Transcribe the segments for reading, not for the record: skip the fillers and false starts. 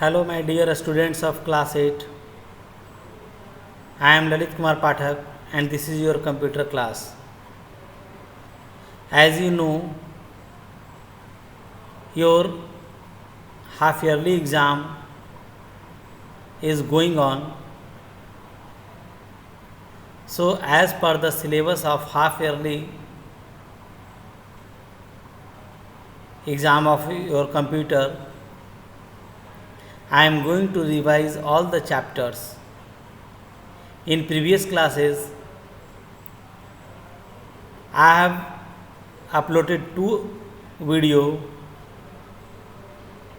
Hello, my dear students of class 8. I am Lalit Kumar Pathak and this is your computer class. As you know, your half yearly exam is going on. So, as per the syllabus of half yearly exam of your computer, I am going to revise all the chapters. In previous classes, I have uploaded two video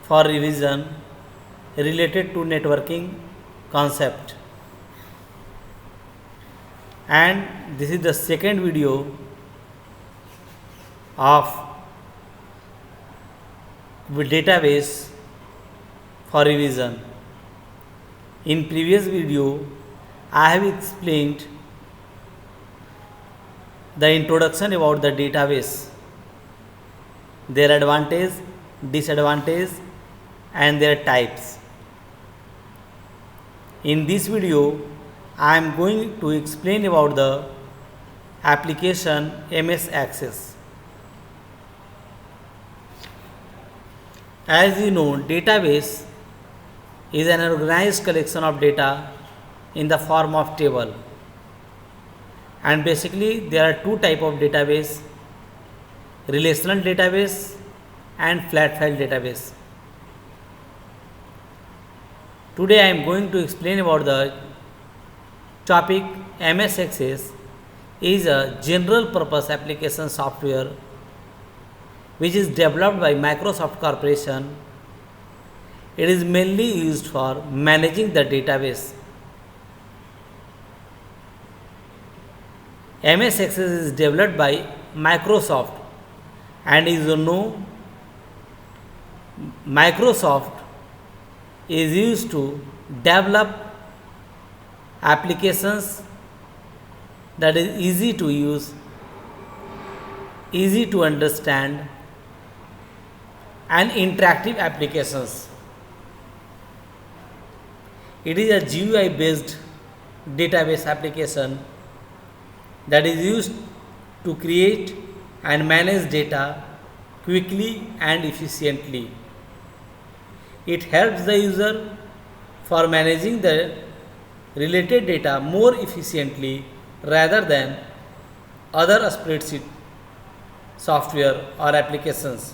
for revision related to networking concept, and this is the second video of database for revision. In previous video, I have explained the introduction about the database, their advantage, disadvantage and their types. In this video, I am going to explain about the application MS Access. As you know, database is an organized collection of data in the form of table, and basically there are two type of database: relational database and flat file database. Today I am going to explain about the topic. MS Access is a general purpose application software which is developed by Microsoft Corporation. It is mainly used for managing the database. MS Access is developed by Microsoft, and is known Microsoft is used to develop applications that is easy to use, easy to understand and interactive applications. It is a GUI based database application that is used to create and manage data quickly and efficiently. It helps the user for managing the related data more efficiently rather than other spreadsheet software or applications.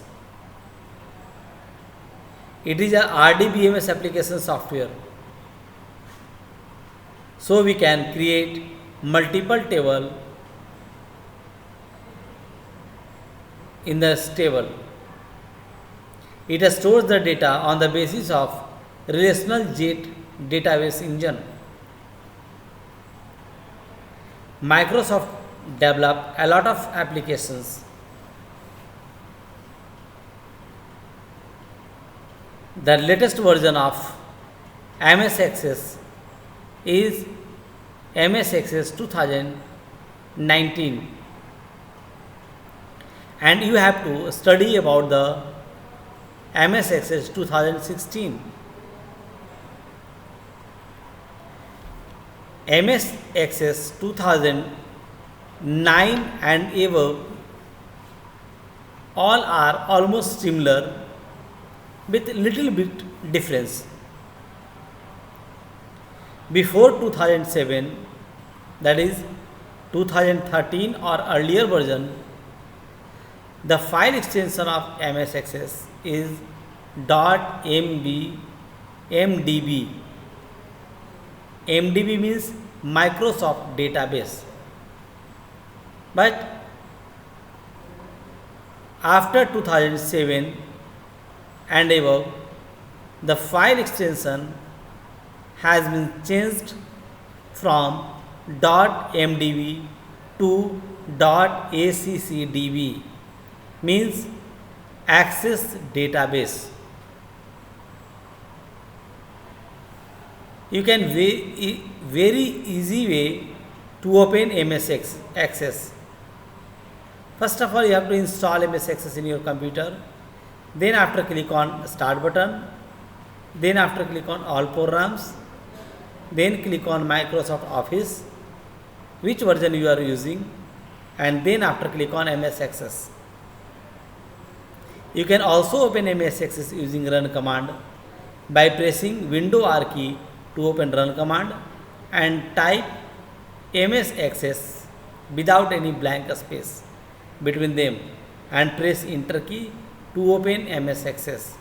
It is a RDBMS application software. So we can create multiple table in this table. It stores the data on the basis of relational database engine. Microsoft developed a lot of applications. The latest version of MS Access is MS Access 2019, and you have to study about the MS Access 2016. MS Access 2009 and above all are almost similar with little bit difference. Before 2007, that is 2013 or earlier version, the file extension of MS Access is .mdb. MDB means Microsoft Database. But after 2007 and above, the file extension has been changed from .mdb to .accdb, means Access Database. You can very easy way to open MS Access. First of all, you have to install MS Access in your computer. Then after click on start button, then after click on all programs, then click on Microsoft Office, which version you are using, and then after click on MS Access. You can also open MS Access using run command by pressing Window R key to open run command and type MS Access without any blank space between them and press enter key to open MS Access.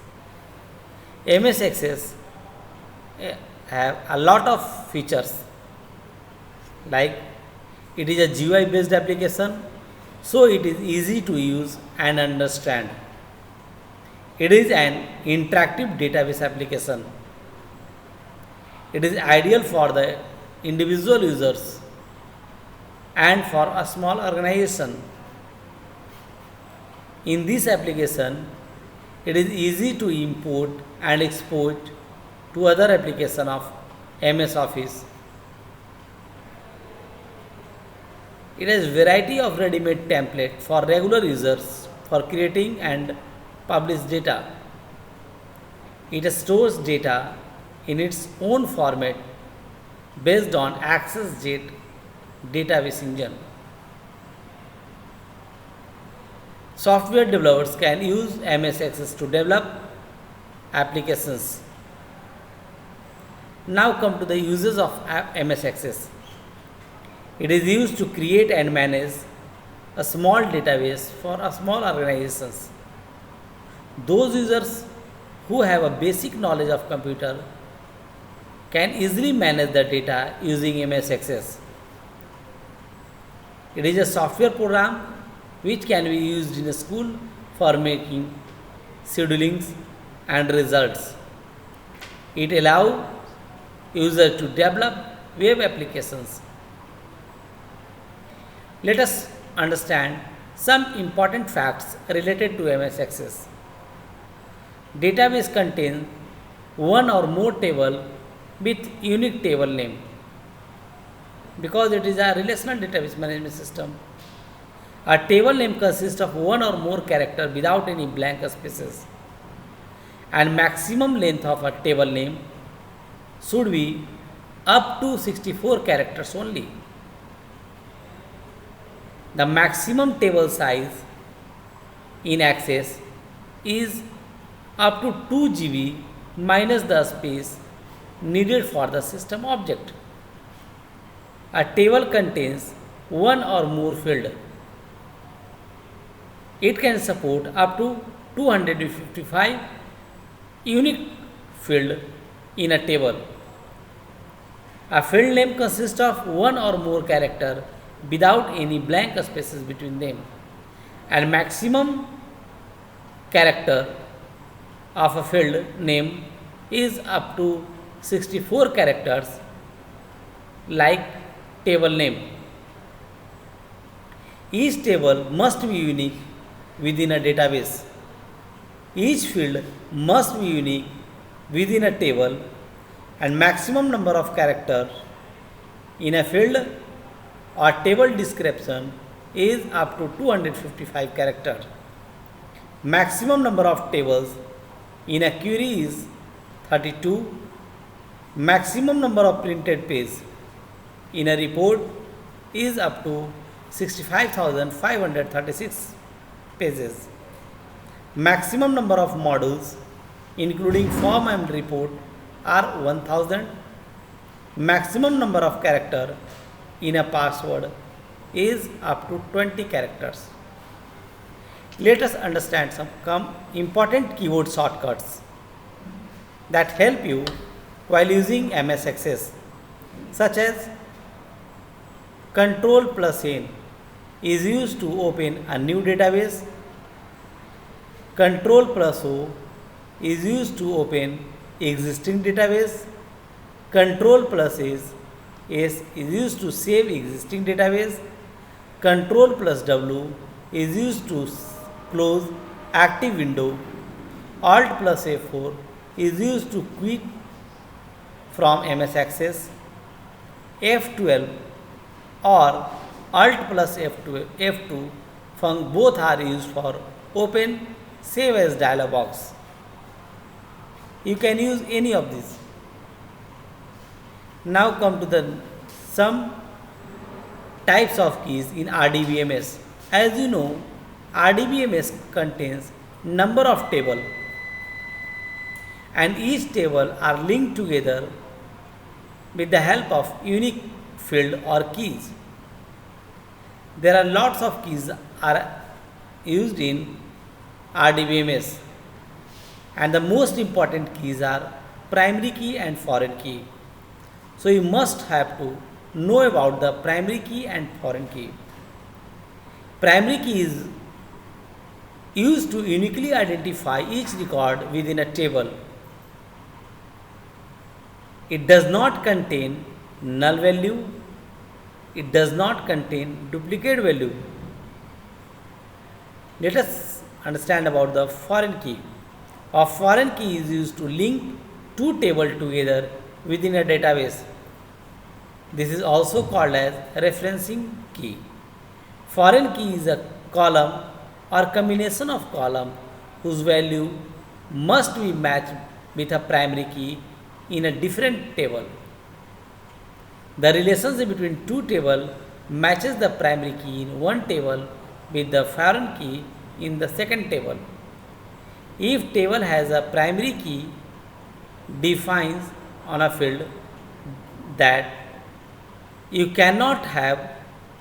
MS Access have a lot of features, like it is a GUI based application, so it is easy to use and understand. It is an interactive database application. It is ideal for the individual users and for a small organization. In this application, it is easy to import and export to other application of MS Office. It has variety of ready-made template for regular users for creating and publish data. It stores data in its own format based on AccessJet database engine. Software developers can use MS Access to develop applications. Now come to the uses of MS Access. It is used to create and manage a small database for a small organizations. Those users who have a basic knowledge of computer can easily manage the data using MS Access. It is a software program which can be used in a school for making schedulings and results. It allows users to develop web applications. Let us understand some important facts related to MS Access. Database contains one or more table with unique table name. Because it is a relational database management system, a table name consists of one or more characters without any blank spaces, and maximum length of a table name should be up to 64 characters only. The maximum table size in Access is up to 2 GB minus the space needed for the system object. A table contains one or more field. It can support up to 255 unique field in a table. A field name consists of one or more character without any blank spaces between them, and maximum character of a field name is up to 64 characters like table name. Each table must be unique within a database. Each field must be unique within a table, and maximum number of characters in a field or table description is up to 255 characters. Maximum number of tables in a query is 32. Maximum number of printed pages in a report is up to 65,536 pages. Maximum number of modules including form and report are 1000. Maximum number of characters in a password is up to 20 characters. Let us understand some important keyboard shortcuts that help you while using MS Access, such as Ctrl plus N is used to open a new database. Ctrl plus O is used to open existing database. Ctrl plus S is used to save existing database. Ctrl plus W is used to close active window. Alt plus F4 is used to quit from MS Access. F12 or Alt plus F2 both are used for open save as dialog box. You can use any of these. Now come to the some types of keys in RDBMS. As you know, RDBMS contains number of table and each table are linked together with the help of unique field or keys. There are lots of keys are used in RDBMS and the most important keys are primary key and foreign key. So you must have to know about the primary key and foreign key. Primary key is used to uniquely identify each record within a table. It does not contain null value. It does not contain duplicate value. Let us understand about the foreign key. A foreign key is used to link two tables together within a database. This is also called as referencing key. Foreign key is a column or combination of columns whose value must be matched with a primary key in a different table. The relationship between two tables matches the primary key in one table with the foreign key in the second table. If table has a primary key defines on a field that you cannot have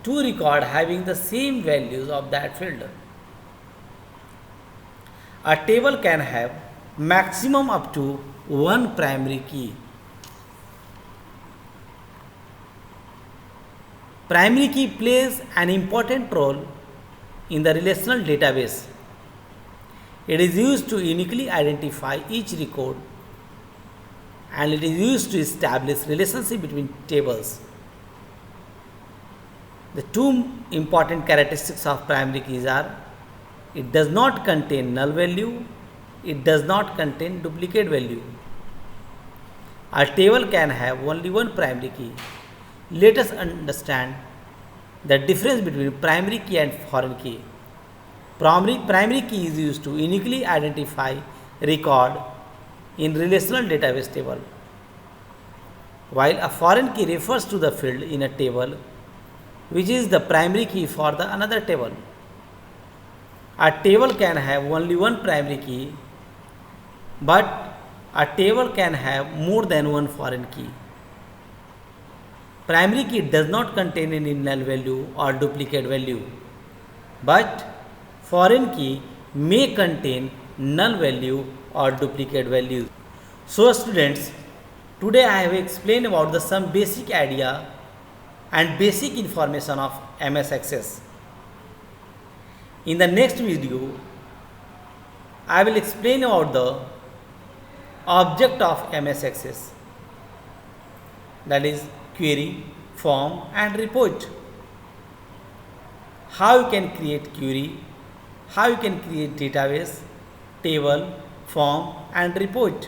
two records having the same values of that field. A table can have maximum up to one primary key. Primary key plays an important role in the relational database. It is used to uniquely identify each record and it is used to establish relationship between tables. The two important characteristics of primary keys are it does not contain null value, it does not contain duplicate value. A table can have only one primary key. Let us understand the difference between primary key and foreign key. Primary key is used to uniquely identify record in relational database table, while a foreign key refers to the field in a table which is the primary key for the another table. A table can have only one primary key, but a table can have more than one foreign key. Primary key does not contain any null value or duplicate value, but foreign key may contain null value or duplicate value. So students, today I have explained about the some basic idea and basic information of MS Access. In the next video, I will explain about the object of MS Access, that is query, form and report. How you can create query, how you can create database, table, form and report.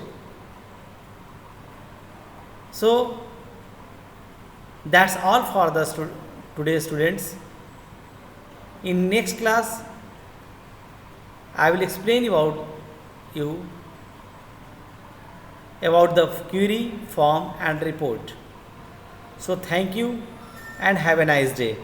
So that's all for the today students. In next class, I will explain about the query, form and report. So thank you and have a nice day.